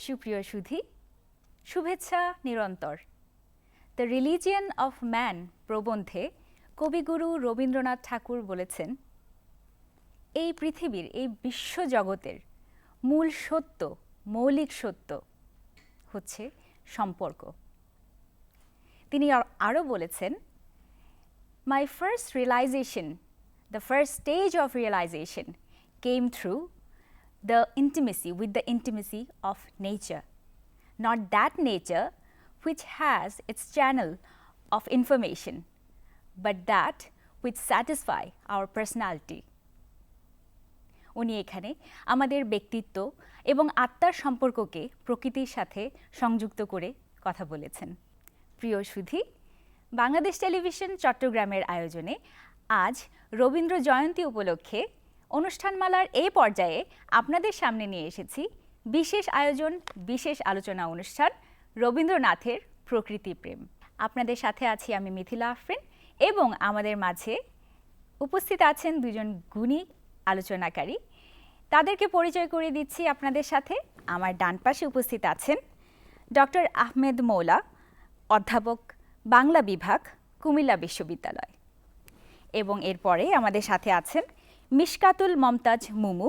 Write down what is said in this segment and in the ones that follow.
সুপ্রিয় সুধী, শুভেচ্ছা নিরন্তর। দ্য রিলিজিয়ন অফ ম্যান প্রবন্ধে কবিগুরু রবীন্দ্রনাথ ঠাকুর বলেছেন, এই পৃথিবীর, এই বিশ্বজগতের মূল সত্য, মৌলিক সত্য হচ্ছে সম্পর্ক। তিনি আরও বলেছেন, my first realisation, the first stage of realisation came through the intimacy with the intimacy of nature, not that nature which has its channel of information, but that which satisfy our personality. উনি এখানে আমাদের ব্যক্তিত্ব এবং আত্মার সম্পর্ককে প্রকৃতির সাথে সংযুক্ত করে কথা বলেছেন। প্রিয় সুধী, বাংলাদেশ টেলিভিশন চট্টগ্রামের আয়োজনে আজ রবীন্দ্র জয়ন্তী উপলক্ষে অনুষ্ঠানমালার এই পর্যায়ে আপনাদের সামনে নিয়ে এসেছি বিশেষ আয়োজন, বিশেষ আলোচনা অনুষ্ঠান রবীন্দ্রনাথের প্রকৃতি প্রেম। আপনাদের সাথে আছি আমি মিথিলা আফরিন এবং আমাদের মাঝে উপস্থিত আছেন দুজন গুণী আলোচনাকারী। তাদেরকে পরিচয় করিয়ে দিচ্ছি আপনাদের সাথে। আমার ডান পাশে উপস্থিত আছেন ডক্টর আহমেদ মৌলা, অধ্যাপক, বাংলা বিভাগ, কুমিল্লা বিশ্ববিদ্যালয়। এবং এরপরে আমাদের সাথে আছেন মিশকাতুল মমতাজ মুমু,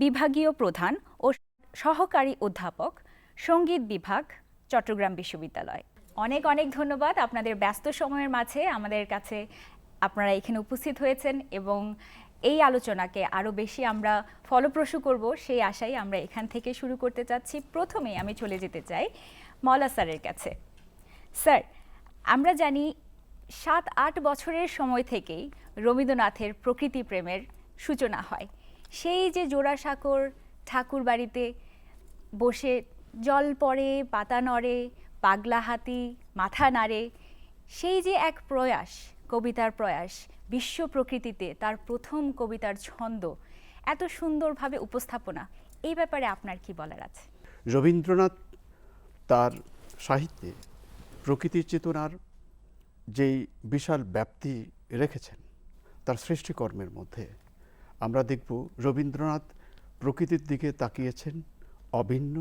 বিভাগীয় প্রধান ও সহকারী অধ্যাপক, সঙ্গীত বিভাগ, চট্টগ্রাম বিশ্ববিদ্যালয়। অনেক অনেক ধন্যবাদ আপনাদের ব্যস্ত সময়ের মাঝে আমাদের কাছে আপনারা এখানে উপস্থিত হয়েছেন এবং এই আলোচনাকে আরও বেশি আমরা ফলপ্রসূ করব সেই আশাই আমরা এখান থেকে শুরু করতে চাচ্ছি। প্রথমেই আমি চলে যেতে চাই মৌলা স্যারের কাছে। স্যার, আমরা জানি 7-8 বছরের সময় থেকেই রবীন্দ্রনাথের প্রকৃতি প্রেমের সূচনা হয়। সেই যে জোড়াসাঁকোর ঠাকুর বাড়িতে বসে জল পড়ে, পাতা নড়ে, পাগলা হাতি মাথা নাড়ে, সেই যে এক প্রয়াস, কবিতার প্রয়াস, বিশ্ব প্রকৃতিতে তার প্রথম কবিতার ছন্দ, এত সুন্দরভাবে উপস্থাপনা, এই ব্যাপারে আপনার কি বলার আছে? রবীন্দ্রনাথ তার সাহিত্যে প্রকৃতির চেতনার যেই বিশাল ব্যাপ্তি রেখেছেন তার সৃষ্টিকর্মের মধ্যে আমরা দেখব রবীন্দ্রনাথ প্রকৃতির দিকে তাকিয়েছেন অভিন্ন,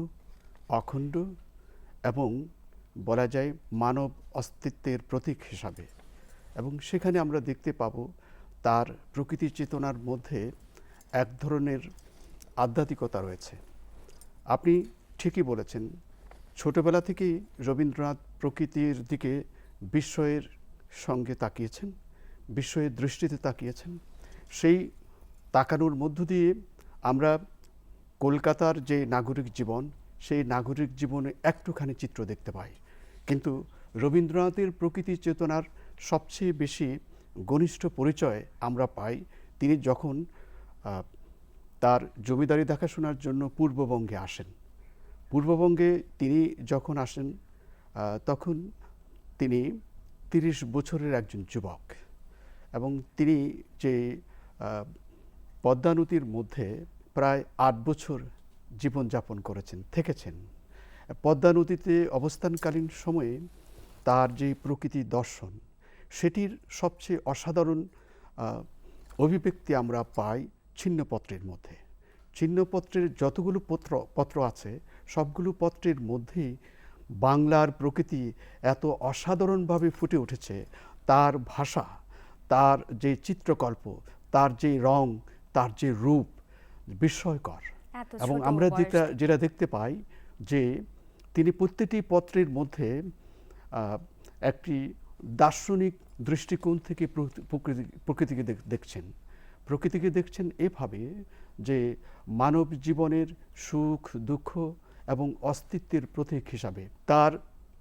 অখণ্ড এবং বলা যায় মানব অস্তিত্বের প্রতীক হিসাবে। এবং সেখানে আমরা দেখতে পাব তার প্রকৃতির চেতনার মধ্যে এক ধরনের আধ্যাত্মিকতা রয়েছে। আপনি ঠিকই বলেছেন, ছোটবেলা থেকেই রবীন্দ্রনাথ প্রকৃতির দিকে বিস্ময়ের সঙ্গে তাকিয়েছেন, বিস্ময়ের দৃষ্টিতে তাকিয়েছেন। সেই তাকানোর মধ্য দিয়ে আমরা কলকাতার যে নাগরিক জীবন, সেই নাগরিক জীবনে একটুখানি চিত্র দেখতে পাই। কিন্তু রবীন্দ্রনাথের প্রকৃতি চেতনার সবচেয়ে বেশি ঘনিষ্ঠ পরিচয় আমরা পাই তিনি যখন তার জমিদারি দেখাশোনার জন্য পূর্ববঙ্গে আসেন। পূর্ববঙ্গে তিনি যখন আসেন তখন তিনি 30 বছরের একজন যুবক এবং তিনি যে পদ্মা নদীর মধ্যে প্রায় 8 বছর জীবনযাপন করেছেন, থেকেছেন। পদ্মা নদীতে অবস্থানকালীন সময়ে তার যে প্রকৃতি দর্শন, সেটির সবচেয়ে অসাধারণ অভিব্যক্তি আমরা পাই ছিন্নপত্রের মধ্যে। ছিন্নপত্রের যতগুলো পত্র আছে সবগুলো পত্রের মধ্যেই বাংলার প্রকৃতি এত অসাধারণভাবে ফুটে উঠেছে। তার ভাষা, তার যে চিত্রকল্প, তার যে রং, তার যে রূপ বিস্ময়কর। এবং আমরা যেটা দেখতে পাই যে তিনি প্রত্যেকটি পত্রের মধ্যে একটি দার্শনিক দৃষ্টিকোণ থেকে প্রকৃতিকে দেখছেন। প্রকৃতিকে দেখছেন এভাবে যে মানব জীবনের সুখ দুঃখ এবং অস্তিত্বের প্রতীক হিসাবে। তার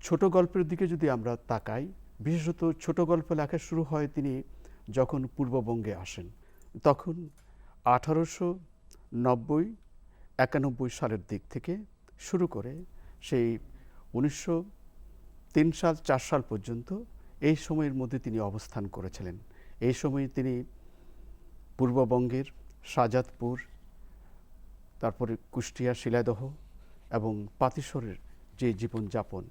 ছোট গল্পের দিকে যদি আমরা তাকাই, বিশেষত ছোট গল্প লেখা শুরু হয় তিনি যখন পূর্ববঙ্গে আসেন। তখন 1890-91 সালের দিক থেকে শুরু করে সেই 1903 সাল 4 সাল পর্যন্ত এই সময়ের মধ্যে তিনি অবস্থান করেছিলেন। এই সময়ে তিনি পূর্ববঙ্গের শাহজাদপুর, তারপরে কুষ্টিয়া, শিলাদহ এবং পাতিশ্বরের যে জীবনযাপন,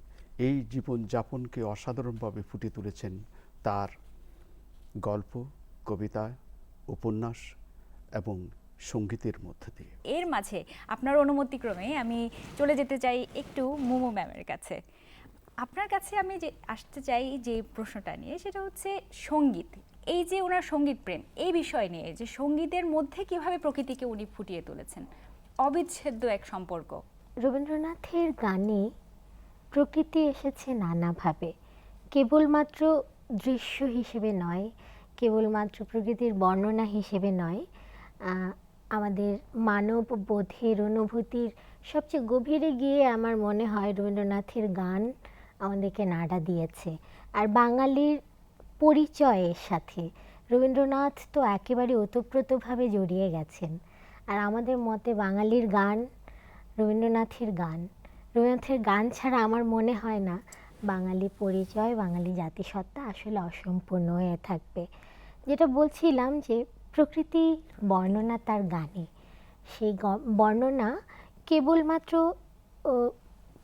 এই জীবনযাপনকে অসাধারণভাবে ফুটিয়ে তুলেছেন তার গল্প, কবিতা, উপন্যাস এবং সঙ্গীতের মধ্যে দিয়ে। এর মাঝে আপনার অনুমতিক্রমে আমি চলে যেতে চাই একটু মুমু ম্যামের কাছে। আপনার কাছে আমি যে আসতে চাই যে প্রশ্নটা নিয়ে, সেটা হচ্ছে সঙ্গীত। এই যে ওনার সঙ্গীত প্রেম, এই বিষয় নিয়ে যে সঙ্গীতের মধ্যে কিভাবে প্রকৃতিকে উনি ফুটিয়ে তুলেছেন, অবিচ্ছেদ্য এক সম্পর্ক। রবীন্দ্রনাথের গানে প্রকৃতি এসেছে নানাভাবে, কেবলমাত্র দৃশ্য হিসেবে নয়, কেবলমাত্র প্রকৃতির বর্ণনা হিসেবে নয়, আমাদের মানব বোধের অনুভূতির সবচেয়ে গভীরে গিয়ে আমার মনে হয় রবীন্দ্রনাথের গান আমাদেরকে নাড়া দিয়েছে। আর বাঙালির পরিচয়ের সাথে রবীন্দ্রনাথ তো একেবারে ওতপ্রোতভাবে জড়িয়ে গেছেন। আর আমাদের মতে বাঙালির গান রবীন্দ্রনাথের গান। রবীন্দ্রনাথের গান ছাড়া আমার মনে হয় না বাঙালি পরিচয়, বাঙালি জাতিসত্তা আসলে অসম্পূর্ণ হয়ে থাকবে। যেটা বলছিলাম যে প্রকৃতি বর্ণনা তার গানে, সেই বর্ণনা কেবলমাত্র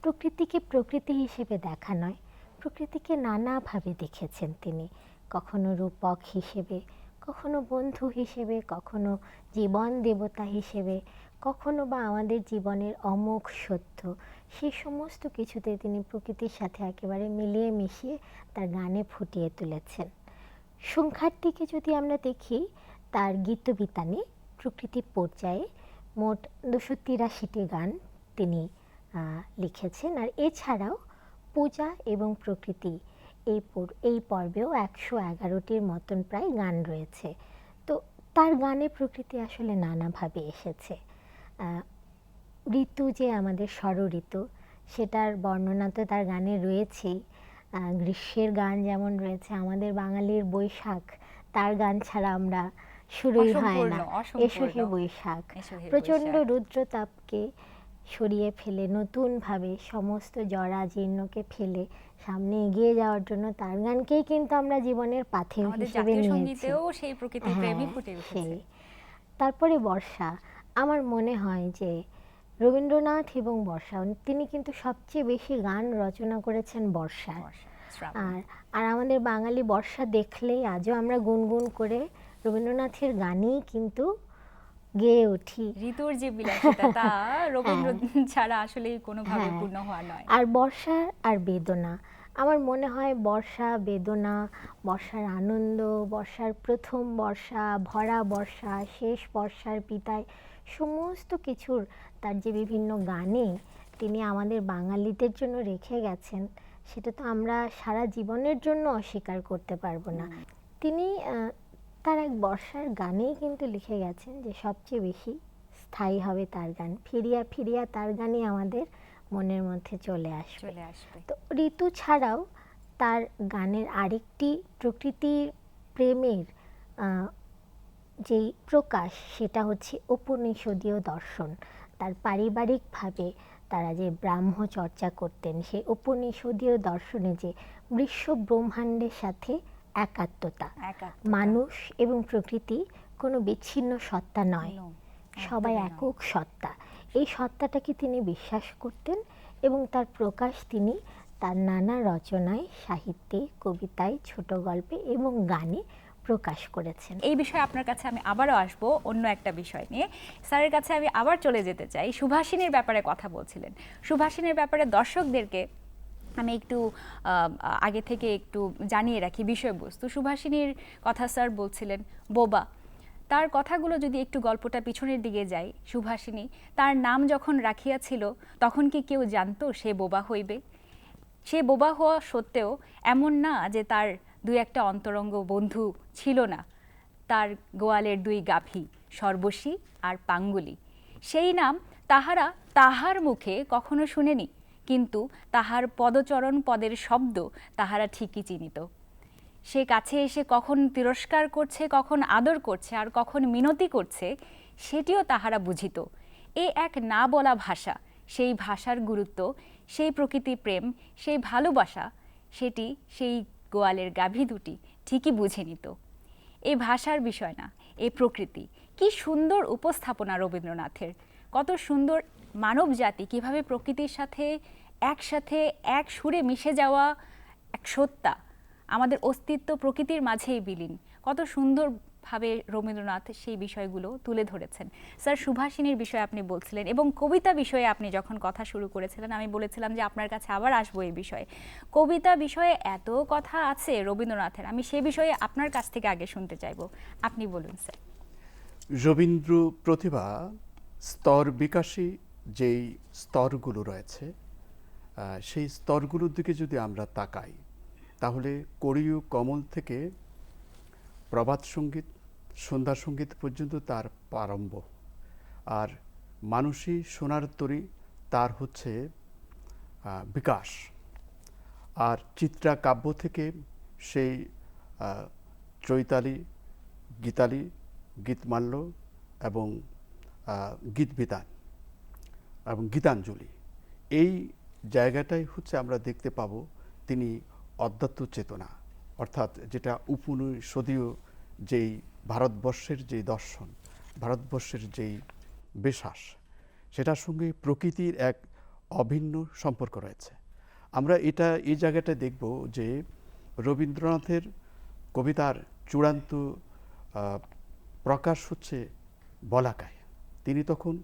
প্রকৃতিকে প্রকৃতি হিসেবে দেখা নয়, প্রকৃতিকে নানাভাবে দেখেছেন তিনি। কখনো রূপক হিসেবে, কখনো বন্ধু হিসেবে, কখনো জীবন দেবতা হিসেবে, কখনো বা আমাদের জীবনের অমোঘ সত্য। সেই সমস্ত কিছুতে তিনি প্রকৃতির সাথে একেবারে মিলিয়ে মিশিয়ে তার গানে ফুটিয়ে তুলেছেন। সংখ্যার দিকে যদি আমরা দেখি, তার গীতবিতানে প্রকৃতি পর্যায়ে মোট 283টি গান তিনি লিখেছেন। আর এছাড়াও পূজা এবং প্রকৃতি এই পর্বেও 111টির মতন প্রায় গান রয়েছে। তো তার গানে প্রকৃতি আসলে নানাভাবে এসেছে। ঋতু যে আমাদের ষড়ঋতু, সেটার বর্ণনা তো তার গানে রয়েছেই। গ্রীষ্মের গান যেমন রয়েছে, আমাদের বাঙালির বৈশাখ, তার গান ছাড়া আমরা শুরুই হয় না। এসো হে বৈশাখ, প্রচণ্ড রুদ্রতাপকে সরিয়ে ফেলে নতুনভাবে সমস্ত জরা জীর্ণকে ফেলে সামনে এগিয়ে যাওয়ার জন্য তার গানকেই কিন্তু আমরা জীবনের পাথেয় হিসেবে নিয়েছি। সেই প্রকৃতির প্রেমই ফুটে উঠেছে। তারপরে বর্ষা, আমার মনে হয় যে রবীন্দ্রনাথ এবং বর্ষা, তিনি কিন্তু সবচেয়ে বেশি গান রচনা করেছেন বর্ষার। আর আমাদের বাঙালি বর্ষা দেখলেই আজও আমরা গুনগুন করে রবীন্দ্রনাথের গানেই কিন্তু গেয়ে উঠি। ঋতুর যে বিলাসিতা, তা রবীন্দ্র ছাড়া আসলে কোনোভাবে পূর্ণ হওয়া নয়। আর বর্ষা আর বেদনা, আমার মনে হয় বর্ষা, বেদনা, বর্ষার আনন্দ, বর্ষার প্রথম বর্ষা, ভরা বর্ষা, শেষ বর্ষার বিদায়, সমস্ত কিছুর তার যে বিভিন্ন গানে তিনি আমাদের বাঙালিদের জন্য রেখে গেছেন, সেটা তো আমরা সারা জীবনের জন্য অস্বীকার করতে পারবো না। তিনি তার এক বর্ষার গানেই কিন্তু লিখে গেছেন যে সবচেয়ে বেশি স্থায়ী হবে তার গান, ফিরিয়া ফিরিয়া তার গানই আমাদের মনের মধ্যে চলে আসবে। তো ঋতু ছাড়াও তার গানের আরেকটি প্রকৃতির প্রেমের যেই প্রকাশ, সেটা হচ্ছে উপনিষদীয় দর্শন। তার পারিবারিকভাবে তারা যে ব্রাহ্মচর্চা করতেন, সেই উপনিষদীয় দর্শনে যে বিশ্ব ব্রহ্মাণ্ডের সাথে একাত্মতা, মানুষ এবং প্রকৃতি কোনো বিচ্ছিন্ন সত্তা নয়, সবাই একক সত্তা, এই সত্তাটাকে তিনি বিশ্বাস করতেন এবং তার প্রকাশ তিনি তার নানা রচনায়, সাহিত্যে, কবিতায়, ছোট গল্পে এবং গানে প্রকাশ করেছেন। এই বিষয়ে আপনার কাছে আমি আবারও আসব অন্য একটা বিষয় নিয়ে। স্যারের কাছে আমি আবার চলে যেতে চাই। সুভাষিনীর ব্যাপারে কথা বলছিলেন। সুভাষিনীর ব্যাপারে দর্শকদেরকে আমি একটু আগে থেকে একটু জানিয়ে রাখি বিষয়বস্তু। সুভাষিনীর কথা স্যার বলছিলেন বোবা। তার কথাগুলো যদি একটু গল্পটা পিছনের দিকে যাই, সুভাষিনী তার নাম যখন রাখিয়াছিল, তখন কি কেউ জানতো সে বোবা হইবে? সে বোবা হওয়া সত্ত্বেও এমন না যে তার দুই একটা অন্তরঙ্গ বন্ধু ছিল না। তার গোয়ালের দুই গাভী, সর্বশী আর পাঙ্গুলি, সেই নাম তাহারা তাহার মুখে কখনো শুনেনি, কিন্তু তাহার পদচরণ পদের শব্দ তাহারা ঠিকই চিনিত। সে কাছে এসে কখন তিরস্কার করছে, কখন আদর করছে, আর কখন মিনতি করছে, সেটিও তাহারা বুঝিত। এ এক না বলা ভাষা, সেই ভাষার গুরুত্ব, সেই প্রকৃতি প্রেম, সেই ভালোবাসা, সেটি সেই গোয়ালের গাভী দুটি ঠিকই বুঝে নিত। এই ভাষার বিষয় না, এই প্রকৃতি। কি সুন্দর উপস্থাপনা রবীন্দ্রনাথের! কত সুন্দর মানব জাতি কিভাবে প্রকৃতির সাথে একসাথে এক সুরে মিশে যাওয়া এক সত্তা, আমাদের অস্তিত্ব প্রকৃতির মাঝেই বিলীন। কত সুন্দর ভাবে রবীন্দ্রনাথ সেই বিষয়গুলো তুলে ধরেছেন। স্যার, সুভাষিনীর বিষয়ে আপনি বলছিলেন এবং কবিতা বিষয়ে আপনি যখন কথা শুরু করেছিলেন আমি বলেছিলাম যে আপনার কাছে আবার আসবো এই বিষয়ে। কবিতা বিষয়ে এত কথা আছে রবীন্দ্রনাথের, আমি সে বিষয়ে আপনার কাছ থেকে আগে শুনতে চাইবো। আপনি বলুন স্যার। রবীন্দ্র প্রতিভা স্তর বিকাশী যেই স্তরগুলো রয়েছে, সেই স্তরগুলোর দিকে যদি আমরা তাকাই তাহলে করিও কমল থেকে প্রভাত সঙ্গীত, সন্ধ্যা সঙ্গীত পর্যন্ত তার প্রারম্ভ। আর মানুষই সোনার তরী তার হচ্ছে বিকাশ। আর চিত্রা কাব্য থেকে সেই চৈতালি, গীতালি, গীতমাল্য এবং গীতবিতান এবং গীতাঞ্জলি, এই জায়গাটাই হচ্ছে আমরা দেখতে পাবো তিনি অধ্যাত্ম চেতনা, অর্থাৎ যেটা উপনিষদীয় যেই ভারতবর্ষের যেই দর্শন, ভারতবর্ষের যেই বিশ্বাস, সেটার সঙ্গে প্রকৃতির এক অভিন্ন সম্পর্ক রয়েছে। আমরা এই জায়গাটা দেখব যে রবীন্দ্রনাথের কবিতার চূড়ান্ত প্রকাশ হচ্ছে বলাকায়। তিনি তখন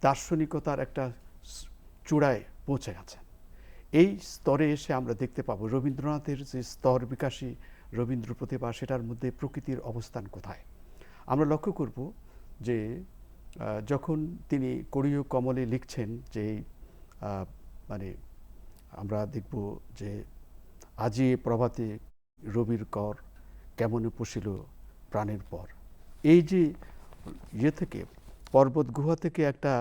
দার্শনিকতার একটা চূড়ায় পৌঁছে গেছেন। এই স্তরে এসে আমরা দেখতে পাবো রবীন্দ্রনাথের যে স্তর বিকাশী রবীন্দ্র প্রতিভা, সেটার মধ্যে প্রকৃতির অবস্থান কোথায়। আমরা লক্ষ্য করব যে যখন তিনি করিও কমলে লিখছেন যে মানে আমরা দেখব যে আজি প্রভাতে রবির কর কেমন পুষিল প্রাণের পর, এই যে থেকে পর্বত গুহা থেকে একটা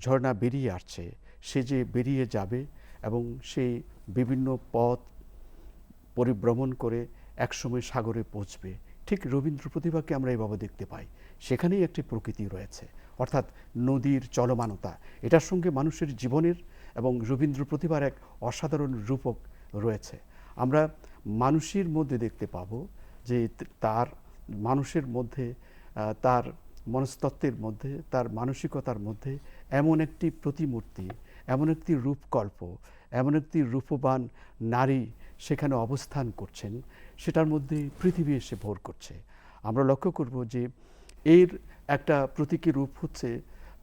ঝর্ণা বেরিয়ে আসছে, সে যে বেরিয়ে যাবে এবং সেই বিভিন্ন পথ পরিভ্রমণ করে একসময় সাগরে পৌঁছবে, ঠিক রবীন্দ্র প্রতিভাকে আমরা এইভাবে দেখতে পাই। সেখানেই একটি প্রকৃতি রয়েছে, অর্থাৎ নদীর চলমানতা, এটার সঙ্গে মানুষের জীবনের এবং রবীন্দ্র প্রতিভার এক অসাধারণ রূপক রয়েছে। আমরা মানুষের মধ্যে দেখতে পাবো যে তার মানুষের মধ্যে, তার মনস্তত্ত্বের মধ্যে, তার মানসিকতার মধ্যে এমন একটি প্রতিমূর্তি, এমন একটি রূপকল্প, এমন একটি রূপবান নারী সেখানে অবস্থান করছেন, সেটার মধ্যে পৃথিবী এসে ভর করছে। আমরা লক্ষ্য করব যে এর একটা প্রতীকী রূপ হচ্ছে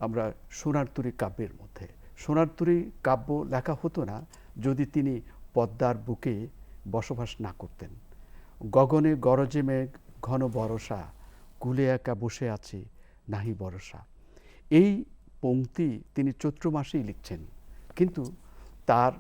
আমরা সোনার তরী কাব্যের মধ্যে। সোনার তরী কাব্য লেখা হতো না যদি তিনি পদ্মার বুকে বসবাস না করতেন। গগনে গরজে মেঘ ঘন বরষা, কুলে একা বসে আছি নাহি বরষা। এই পংক্তি তিনি চৈত্র মাসেই লিখছেন, কিন্তু তার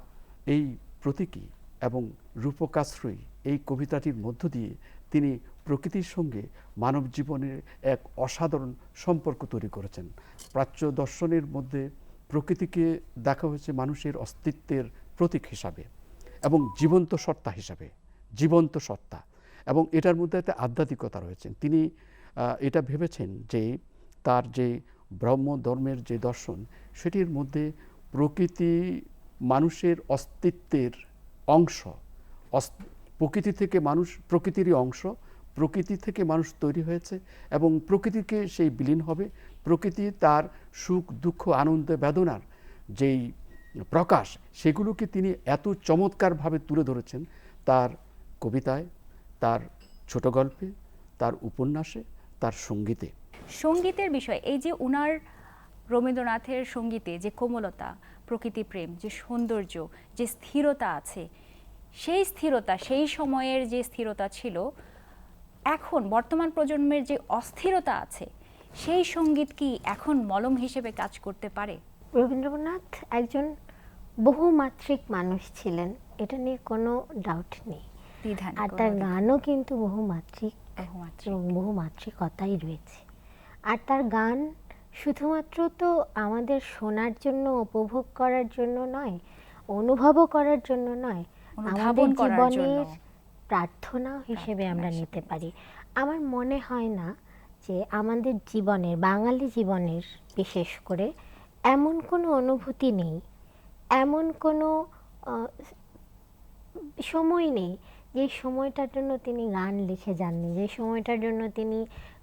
এই প্রতীকী এবং রূপকাশ্রয়ী এই কবিতাটির মধ্য দিয়ে তিনি প্রকৃতির সঙ্গে মানব জীবনের এক অসাধারণ সম্পর্ক তৈরি করেছেন। প্রাচ্য দর্শনের মধ্যে প্রকৃতিকে দেখা হয়েছে মানুষের অস্তিত্বের প্রতীক হিসাবে এবং জীবন্ত সত্তা হিসাবে, জীবন্ত সত্তা, এবং এটার মধ্যে একটা আধ্যাত্মিকতা রয়েছে। তিনি এটা ভেবেছেন যে তার যে ব্রহ্ম ধর্মের যে দর্শন, সেটির মধ্যে প্রকৃতি মানুষের অস্তিত্বের অংশ, প্রকৃতি থেকে মানুষ প্রকৃতিরই অংশ, প্রকৃতি থেকে মানুষ তৈরি হয়েছে এবং প্রকৃতিকে সেই বিলীন হবে। প্রকৃতি তার সুখ দুঃখ আনন্দ বেদনার যেই প্রকাশ, সেগুলোকে তিনি এত চমৎকারভাবে তুলে ধরেছেন তার কবিতায়, তার ছোট গল্পে, তার উপন্যাসে, তার সঙ্গীতে। সঙ্গীতের বিষয়, এই যে উনার রবীন্দ্রনাথের সঙ্গীতে যে কোমলতা, প্রকৃতি প্রেম, যে সৌন্দর্য, যে স্থিরতা আছে, সেই স্থিরতা, সেই সময়ের যে স্থিরতা ছিল, এখন বর্তমান প্রজন্মের যে অস্থিরতা আছে, সেই সঙ্গীত কি এখন মলম হিসেবে কাজ করতে পারে? রবীন্দ্রনাথ একজন বহুমাত্রিক মানুষ ছিলেন, এটা নিয়ে কোনো ডাউট নেই। আর তার গানও কিন্তু বহুমাত্রিক এবং বহুমাত্রিকতাই রয়েছে। আর তার গান শুধুমাত্র তো আমাদের শোনার জন্য, উপভোগ করার জন্য নয়, অনুভবও করার জন্য নয়, আমাদের জীবনের প্রার্থনা হিসেবে আমরা নিতে পারি। আমার মনে হয় না যে আমাদের জীবনের, বাঙালি জীবনের বিশেষ করে এমন কোনো অনুভূতি নেই, এমন কোনো সময় নেই যে সময়টার জন্য তিনি গান লিখে যাননি, যে সময়টার জন্য তিনি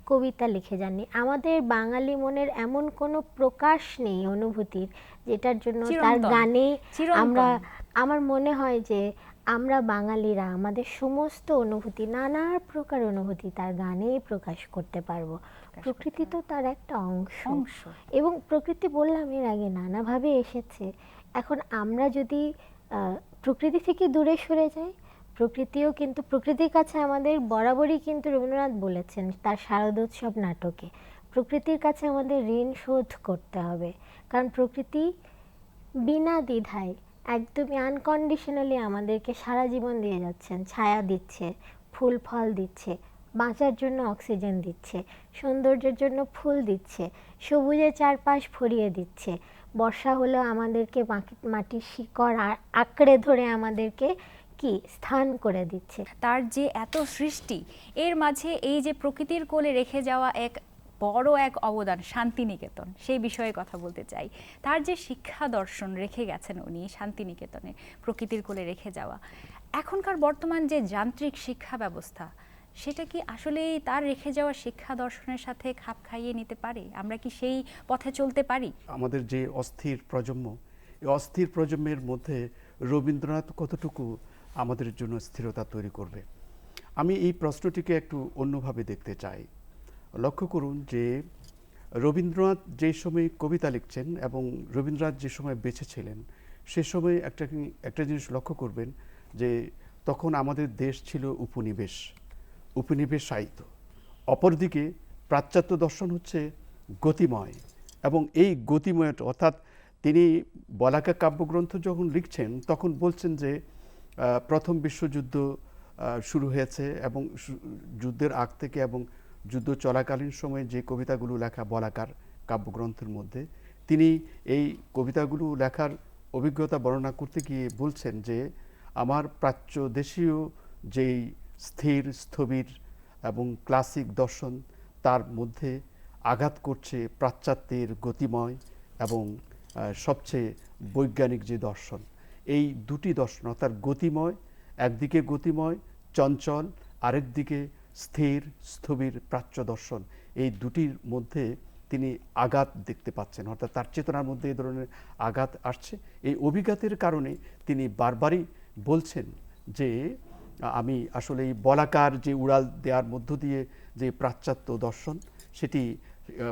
কবিতা লিখে যাননি। আমাদের বাঙালি মনের এমন কোনো প্রকাশ নেই অনুভূতির যেটার জন্য তার গানে আমরা, আমার মনে হয় যে আমরা বাঙালিরা আমাদের সমস্ত অনুভূতি, নানা প্রকার অনুভূতি তার গানেই প্রকাশ করতে পারবো। প্রকৃতি তো তার একটা অংশ। এবং প্রকৃতি বললাম এর আগে নানাভাবে এসেছে। এখন আমরা যদি প্রকৃতি থেকে দূরে সরে যাই, প্রকৃতিও কিন্তু, প্রকৃতির কাছে আমাদের বরাবরই কিন্তু রবীন্দ্রনাথ বলেছেন তার শারদোৎসব নাটকে, প্রকৃতির কাছে আমাদের ঋণ শোধ করতে হবে। কারণ প্রকৃতি বিনা দ্বিধায় একদমই আনকন্ডিশনালি আমাদেরকে সারা জীবন দিয়ে যাচ্ছেন, ছায়া দিচ্ছে, ফুল ফল দিচ্ছে, বাঁচার জন্য অক্সিজেন দিচ্ছে, সৌন্দর্যের জন্য ফুল দিচ্ছে, সবুজের চারপাশ ভরিয়ে দিচ্ছে। বর্ষা হলেও আমাদেরকে মাটির শিকড় আঁকড়ে ধরে আমাদেরকে কি স্থান করে দিচ্ছে। তার যে এত সৃষ্টি, এর মাঝে এই যে প্রকৃতির কোলে রেখে যাওয়া এক বড় এক অবদান শান্তিনিকেতন, সেই বিষয়ে কথা বলতে চাই। তার যে শিক্ষা দর্শন রেখে গেছেন উনি শান্তিনিকেতনে, প্রকৃতির কোলে রেখে যাওয়া, এখনকার বর্তমান যে যান্ত্রিক শিক্ষা ব্যবস্থা, সেটা কি আসলেই তার রেখে যাওয়া শিক্ষা দর্শনের সাথে খাপ খাইয়ে নিতে পারে? আমরা কি সেই পথে চলতে পারি? আমাদের যে অস্থির প্রজন্ম, এই অস্থির প্রজন্মের মধ্যে রবীন্দ্রনাথ কতটুকু আমাদের জন্য স্থিরতা তৈরি করবে? আমি এই প্রশ্নটিকে একটু অন্যভাবে দেখতে চাই। লক্ষ্য করুন যে রবীন্দ্রনাথ যে সময় কবিতা লিখছেন এবং রবীন্দ্রনাথ যে সময় বেঁচে ছিলেন, সে সময় একটা জিনিস লক্ষ্য করবেন যে তখন আমাদের দেশ ছিল উপনিবেশায়িত। অপরদিকে পাশ্চাত্য দর্শন হচ্ছে গতিময়, এবং এই গতিময় অর্থাৎ তিনি বলাকা কাব্যগ্রন্থ যখন লিখছেন তখন বলছেন যে প্রথম বিশ্বযুদ্ধ শুরু হয়েছে এবং যুদ্ধের আগ থেকে এবং যুদ্ধ চলাকালীন সময়ে যে কবিতাগুলো লেখা বলাকার কাব্যগ্রন্থের মধ্যে, তিনি এই কবিতাগুলো লেখার অভিজ্ঞতা বর্ণনা করতে গিয়ে বলছেন যে আমার প্রাচ্য দেশীয় যেই স্থির স্থবির এবং ক্লাসিক দর্শন, তার মধ্যে আঘাত করছে পাশ্চাত্যের গতিময় এবং সবচেয়ে বৈজ্ঞানিক যে দর্শন। এই দুটি দর্শন অর্থাৎ গতিময়, একদিকে গতিময় চঞ্চল, আরেকদিকে স্থির স্থবির প্রাচ্য দর্শন, এই দুটির মধ্যে তিনি আঘাত দেখতে পাচ্ছেন, অর্থাৎ তার চেতনার মধ্যে এই ধরনের আঘাত আসছে। এই অভিঘাতের কারণে তিনি বারবারই বলছেন যে আমি আসলে এই বলাকার যে উড়াল দেওয়ার মধ্য দিয়ে যে পাশ্চাত্য দর্শন সেটি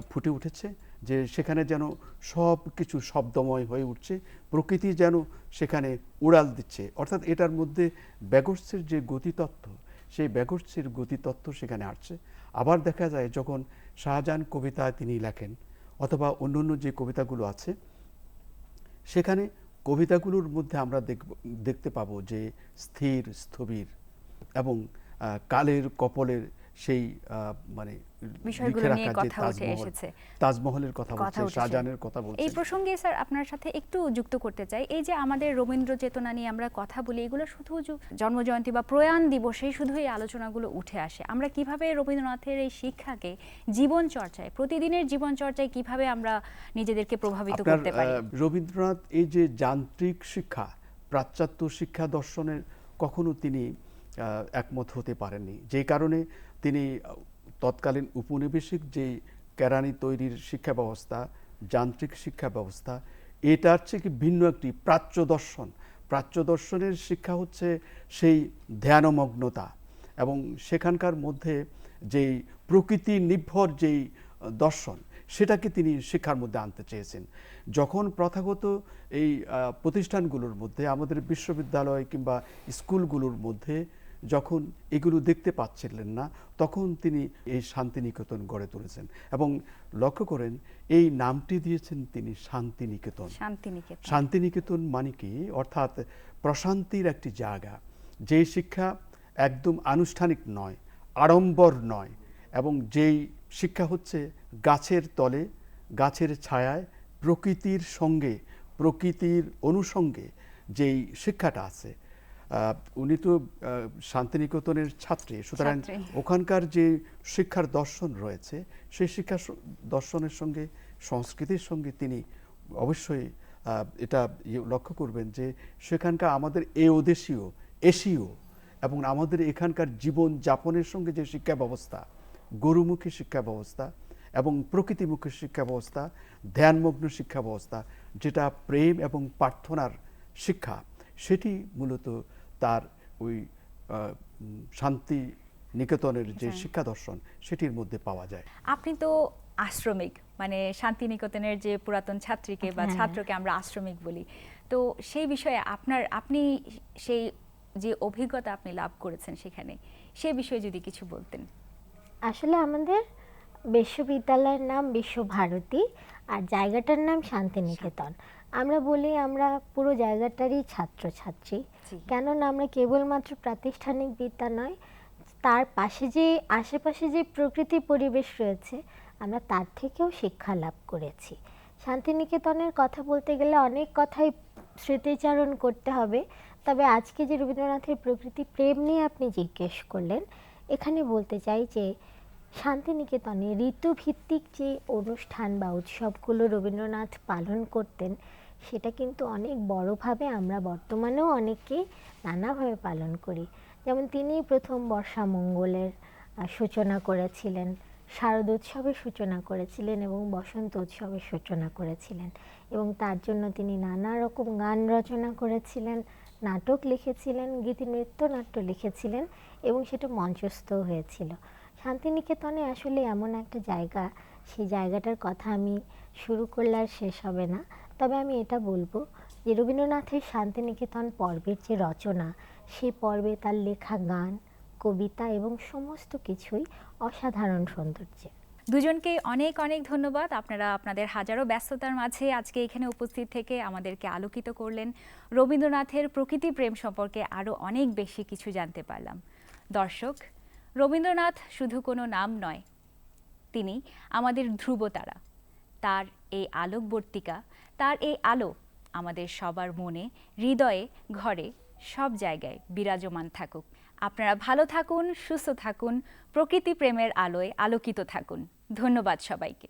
ফুটে উঠেছে, যে সেখানে যেন সব কিছু শব্দময় হয়ে উঠছে, প্রকৃতি যেন সেখানে উড়াল দিচ্ছে। অর্থাৎ এটার মধ্যে ব্যাগর্সের যে গতিতত্ত্ব, সেই ব্যাগর্সের গতিতত্ত্ব সেখানে আসছে। আবার দেখা যায় যখন শাহজাহান কবিতা তিনি লেখেন অথবা অন্য যে কবিতাগুলো আছে, সেখানে কবিতাগুলোর মধ্যে আমরা দেখতে পাবো যে স্থির স্থবির এবং কালের কপলের সেই মানে বিষয়গুলো নিয়ে কথা উঠে এসেছে, তাজমহলের কথা বলছে, শাহজাহানের কথা বলছে। এই প্রসঙ্গে স্যার আপনার সাথে একটু যুক্ত করতে চাই, এই যে আমাদের রবীন্দ্র চেতনা নিয়ে আমরা কথা বলি, এগুলো শুধু জন্মজয়ন্তী বা প্রয়াণ দিবসে শুধু এই আলোচনাগুলো উঠে আসে। আমরা কিভাবে রবীন্দ্রনাথের এই শিক্ষাকে জীবন চর্চায়, প্রতিদিনের জীবন চর্চায় কিভাবে আমরা নিজেদেরকে প্রভাবিত করতে পারি? রবীন্দ্রনাথ এই যে যান্ত্রিক শিক্ষা, পাশ্চাত্য শিক্ষা দর্শনের কখনো তিনি একমত হতে পারেননি, যে কারণে তিনি তৎকালীন উপনিবেশিক যে কেরানি তৈরির শিক্ষা ব্যবস্থা, যান্ত্রিক শিক্ষা ব্যবস্থা, এটার থেকে ভিন্ন একটি প্রাচ্য দর্শন। প্রাচ্য দর্শনের শিক্ষা হচ্ছে সেই ধ্যানমগ্নতা, এবং সেখানকার মধ্যে যেই প্রকৃতি নির্ভর যেই দর্শন, সেটাকে তিনি শিক্ষার মধ্যে আনতে চেয়েছেন। যখন প্রথাগত এই প্রতিষ্ঠানগুলোর মধ্যে, আমাদের বিশ্ববিদ্যালয় কিংবা স্কুলগুলোর মধ্যে যখন এগুলো দেখতে পাচ্ছিলেন না, তখন তিনি এই শান্তিনিকেতন গড়ে তুলেছেন এবং লক্ষ্য করেন এই নামটি দিয়েছেন তিনি শান্তিনিকেতন। শান্তিনিকেতন মানে কি? অর্থাৎ প্রশান্তির একটি জায়গা, যে শিক্ষা একদম আনুষ্ঠানিক নয়, আড়ম্বর নয়, এবং যেই শিক্ষা হচ্ছে গাছের তলে, গাছের ছায়ায়, প্রকৃতির সঙ্গে, প্রকৃতির অনুষঙ্গে যেই শিক্ষাটা আছে। উনি তো শান্তিনিকেতনের ছাত্রী, সুতরাং ওখানকার যে শিক্ষার দর্শন রয়েছে, সেই শিক্ষা দর্শনের সঙ্গে, সংস্কৃতির সঙ্গে তিনি অবশ্যই এটা লক্ষ্য করবেন যে সেখানকার আমাদের ওদেশীয়, এশীয় এবং আমাদের এখানকার জীবন যাপনের সঙ্গে যে শিক্ষা ব্যবস্থা, গরুমুখী শিক্ষা ব্যবস্থা এবং প্রকৃতিমুখী শিক্ষা ব্যবস্থা, ধ্যানমগ্ন শিক্ষা ব্যবস্থা, যেটা প্রেম এবং প্রার্থনার শিক্ষা, সেটি মূলত তার ওই শান্তি নিকেতনের যে শিক্ষা দর্শন সেটির মধ্যে পাওয়া যায়। আপনি তো আশ্রমিক, মানে শান্তিনিকেতনের যে পুরাতন ছাত্রীকে বা ছাত্রকে আমরা আশ্রমিক বলি, তো সেই বিষয়ে আপনি সেই যে অভিজ্ঞতা আপনি লাভ করেছেন সেখানে, সে বিষয়ে যদি কিছু বলতেন। আসলে আমাদের বিশ্ববিদ্যালয়ের নাম বিশ্বভারতী আর জায়গাটার নাম শান্তিনিকেতন। আমরা বলি আমরা পুরো জায়গাটারই ছাত্রছাত্রী, কেননা আমরা কেবলমাত্র প্রাতিষ্ঠানিক বিদ্যা নয়, তার পাশে যে আশেপাশে যে প্রকৃতি পরিবেশ রয়েছে আমরা তার থেকেও শিক্ষা লাভ করেছি। শান্তিনিকেতনের কথা বলতে গেলে অনেক কথাই স্মৃতিচারণ করতে হবে, তবে আজকে যে রবীন্দ্রনাথের প্রকৃতি প্রেম নিয়ে আপনি জিজ্ঞেস করলেন, এখানে বলতে চাই যে শান্তিনিকেতনে ঋতুভিত্তিক যে অনুষ্ঠান বা উৎসবগুলো রবীন্দ্রনাথ পালন করতেন সেটা কিন্তু অনেক বড়ভাবে আমরা বর্তমানেও অনেকে নানাভাবে পালন করি। যেমন তিনি প্রথম বর্ষা মঙ্গলের সূচনা করেছিলেন, শারদোৎসবের সূচনা করেছিলেন এবং বসন্ত উৎসবের সূচনা করেছিলেন, এবং তার জন্য তিনি নানা রকম গান রচনা করেছিলেন, নাটক লিখেছিলেন, গীতি নৃত্যনাট্য লিখেছিলেন এবং সেটা মঞ্চস্থ হয়েছিল। শান্তিনিকেতনে আসলে এমন একটা জায়গা, সেই জায়গাটার কথা আমি শুরু করলে আর শেষ হবে না। তবে আমি এটা বলবো যে রবীন্দ্রনাথের শান্তিনিকেতন পর্বের যে রচনা, সেই পর্বে তার লেখা গান, কবিতা এবং সমস্ত কিছুই অসাধারণ সৌন্দর্যের। দুজনকে অনেক অনেক ধন্যবাদ। আপনারা আপনাদের হাজারো ব্যস্ততার মাঝে আজকে এখানে উপস্থিত থেকে আমাদেরকে আলোকিত করলেন। রবীন্দ্রনাথের প্রকৃতি প্রেম সম্পর্কে আরও অনেক বেশি কিছু জানতে পারলাম। দর্শক, রবীন্দ্রনাথ শুধু কোনো নাম নয়, তিনি আমাদের ধ্রুবতারা। তার এই আলোকবর্তিকা, তার এই আলো আমাদের সবার মনে, হৃদয়ে, ঘরে, সব জায়গায় বিরাজমান থাকুক। আপনারা ভালো থাকুন, সুস্থ থাকুন, প্রকৃতি প্রেমের আলোয় আলোকিত থাকুন। ধন্যবাদ সবাইকে।